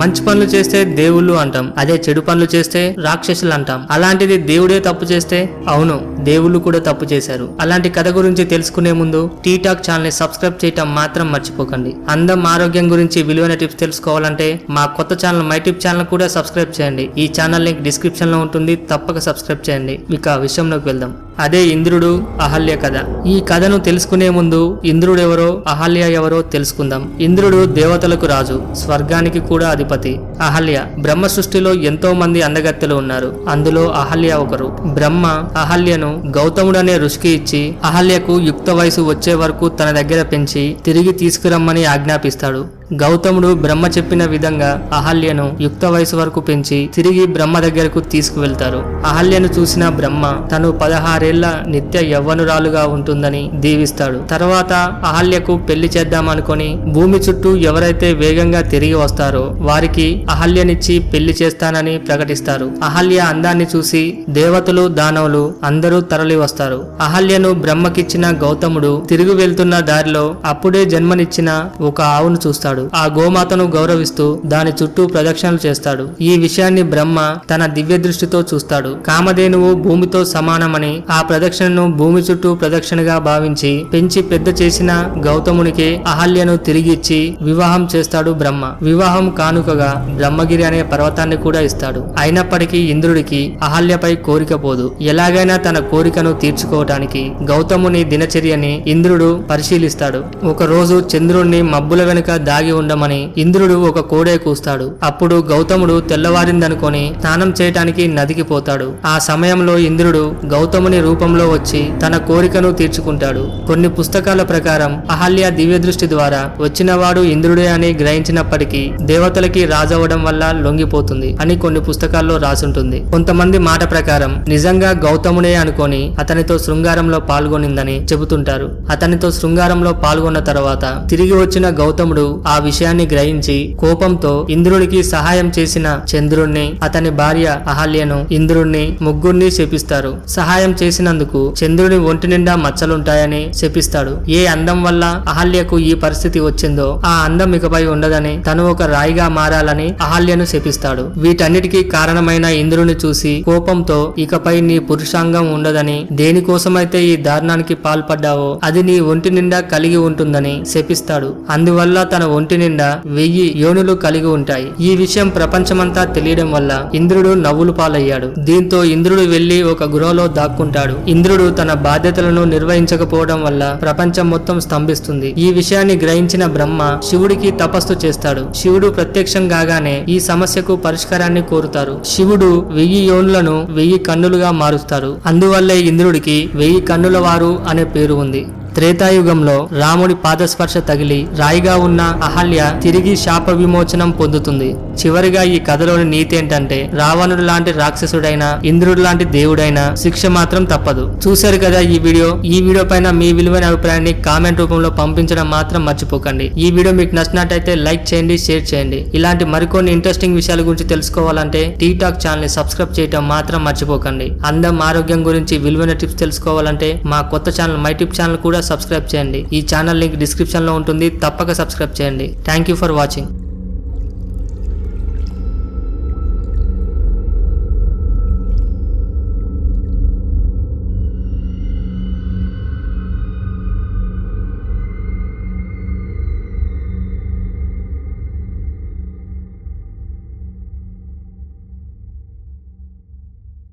మంచి పనులు చేస్తే దేవుళ్ళు అంటాం, అదే చెడు పనులు చేస్తే రాక్షసులు అంటాం. అలాంటిది దేవుడే తప్పు చేస్తే అవును దేవుళ్ళు కూడా తప్పు చేశారు. అలాంటి కథ గురించి తెలుసుకునే ముందు టీ టాక్ ఛానల్ ని సబ్స్క్రైబ్ చేయటం మాత్రం మర్చిపోకండి. అందం ఆరోగ్యం గురించి విలువైన టిప్స్ తెలుసుకోవాలంటే మా కొత్త ఛానల్ మై టిప్ ఛానల్ కూడా సబ్స్క్రైబ్ చేయండి. ఈ ఛానల్ లింక్ డిస్క్రిప్షన్ లో ఉంటుంది, తప్పక సబ్స్క్రైబ్ చేయండి. ఇక విషయంలోకి వెళ్దాం. అదే ఇంద్రుడు అహల్య కథ. ఈ కథను తెలుసుకునే ముందు ఇంద్రుడు ఎవరో అహల్య ఎవరో తెలుసుకుందాం. ఇంద్రుడు దేవతలకు రాజు, స్వర్గానికి కూడా అధిపతి. అహల్య బ్రహ్మ సృష్టిలో ఎంతో మంది అందగత్తెలు ఉన్నారు, అందులో అహల్య ఒకరు. బ్రహ్మ అహల్యను గౌతముడనే ఋషికి ఇచ్చి అహల్యకు యుక్త వయసు వచ్చే వరకు తన దగ్గర పెంచి తిరిగి తీసుకురమ్మని ఆజ్ఞాపిస్తాడు. గౌతముడు బ్రహ్మ చెప్పిన విధంగా అహల్యను యుక్త వయసు వరకు పెంచి తిరిగి బ్రహ్మ దగ్గరకు తీసుకువెళ్తారు. అహల్యను చూసిన బ్రహ్మ తను 16 ఏళ్ల నిత్య యవ్వనురాలుగా ఉంటుందని దీవిస్తాడు. తర్వాత అహల్యకు పెళ్లి చేద్దామనుకొని భూమి చుట్టూ ఎవరైతే వేగంగా తిరిగి వస్తారో వారికి అహల్యనిచ్చి పెళ్లి చేస్తానని ప్రకటిస్తారు. అహల్య అందాన్ని చూసి దేవతలు దానవులు అందరూ తరలి వస్తారు. అహల్యను బ్రహ్మకిచ్చిన గౌతముడు తిరిగి వెళ్తున్న దారిలో అప్పుడే జన్మనిచ్చిన ఒక ఆవును చూస్తాడు. ఆ గోమాతను గౌరవిస్తూ దాని చుట్టూ ప్రదక్షిణలు చేస్తాడు. ఈ విషయాన్ని బ్రహ్మ తన దివ్య దృష్టితో చూస్తాడు. కామధేనువు భూమితో సమానమని ఆ ప్రదక్షిణను భూమి చుట్టూ ప్రదక్షిణగా భావించి పెంచి పెద్ద చేసిన గౌతమునికి అహల్యను తిరిగిచ్చి వివాహం చేస్తాడు బ్రహ్మ. వివాహం కానుకగా బ్రహ్మగిరి అనే పర్వతాన్ని కూడా ఇస్తాడు. అయినప్పటికీ ఇంద్రుడికి అహల్యపై కోరిక పోదు. ఎలాగైనా తన కోరికను తీర్చుకోవటానికి గౌతముని దినచర్యని ఇంద్రుడు పరిశీలిస్తాడు. ఒక రోజు చంద్రుణ్ణి మబ్బుల వెనుక దాగి ఉండమని ఇంద్రుడు ఒక కోడే కూస్తాడు. అప్పుడు గౌతముడు తెల్లవారిందనుకొని స్నానం చేయటానికి నదికి పోతాడు. ఆ సమయంలో ఇంద్రుడు గౌతముని రూపంలో వచ్చి తన కోరికను తీర్చుకుంటాడు. కొన్ని పుస్తకాల ప్రకారం అహల్య దివ్య దృష్టి ద్వారా వచ్చినవాడు ఇంద్రుడే అని గ్రహించినప్పటికీ దేవతలకి రాజవడం వల్ల లొంగిపోతుంది అని కొన్ని పుస్తకాల్లో రాసుంటుంది. కొంతమంది మాట ప్రకారం నిజంగా గౌతమునే అనుకొని అతనితో శృంగారంలో పాల్గొనిందని చెబుతుంటారు. అతనితో శృంగారంలో పాల్గొన్న తర్వాత తిరిగి వచ్చిన గౌతముడు ఆ విషయాన్ని గ్రహించి కోపంతో ఇంద్రునికి సహాయం చేసిన చంద్రుణ్ణి, అతని భార్య అహల్యను, ఇంద్రుణ్ణి ముగ్గురిని శపిస్తారు. సహాయం చేసినందుకు చంద్రుని ఒంటి నిండా మచ్చలుంటాయని శపిస్తాడు. ఏ అందం వల్ల అహల్యకు ఈ పరిస్థితి వచ్చిందో ఆ అందం ఇకపై ఉండదని, తను ఒక రాయిగా మారాలని అహల్యను శపిస్తాడు. వీటన్నిటికీ కారణమైన ఇంద్రుని చూసి కోపంతో ఇకపై నీ పురుషాంగం ఉండదని, దేనికోసమైతే ఈ దారుణానికి పాల్పడ్డావో అది నీ ఒంటి నిండా కలిగి ఉంటుందని శపిస్తాడు. అందువల్ల తన ఒంటి నిండా 1000 యోనులు కలిగి ఉంటాయి. ఈ విషయం ప్రపంచమంతా తెలియడం వల్ల ఇంద్రుడు నవ్వులు పాలయ్యాడు. దీంతో ఇంద్రుడు వెళ్లి ఒక గృహలో దాక్కుంటాడు. ఇంద్రుడు తన బాధ్యతలను నిర్వహించకపోవడం వల్ల ప్రపంచం మొత్తం స్తంభిస్తుంది. ఈ విషయాన్ని గ్రహించిన బ్రహ్మ శివుడికి తపస్సు చేస్తాడు. శివుడు ప్రత్యక్షం కాగానే ఈ సమస్యకు పరిష్కారాన్ని కోరుతారు. శివుడు 1000 యోనులను 1000 కన్నులుగా మారుస్తారు. అందువల్లే ఇంద్రుడికి 1000 కన్నుల వారు అనే పేరు ఉంది. త్రేతాయుగంలో రాముడి పాదస్పర్శ తగిలి రాయిగా ఉన్న అహల్య తిరిగి శాప విమోచనం పొందుతుంది. చివరిగా ఈ కథలోని నీతి ఏంటంటే రావణుడు లాంటి రాక్షసుడైనా ఇంద్రుడు లాంటి దేవుడైనా శిక్ష మాత్రం తప్పదు. చూశారు కదా ఈ వీడియో పైన మీ విలువైన అభిప్రాయాన్ని కామెంట్ రూపంలో పంపించడం మాత్రం మర్చిపోకండి. ఈ వీడియో మీకు నచ్చినట్టయితే లైక్ చేయండి, షేర్ చేయండి. ఇలాంటి మరికొన్ని ఇంట్రెస్టింగ్ విషయాల గురించి తెలుసుకోవాలంటే టీ టాక్ ఛానల్ ని సబ్స్క్రైబ్ చేయడం మాత్రం మర్చిపోకండి. అందం ఆరోగ్యం గురించి విలువైన టిప్స్ తెలుసుకోవాలంటే మా కొత్త ఛానల్ మై టిప్ ఛానల్ కూడా సబ్స్క్రైబ్ చేయండి. ఈ ఛానల్ లింక్ డిస్క్రిప్షన్ లో ఉంటుంది, తప్పక సబ్స్క్రైబ్ చేయండి. Thank you for watching.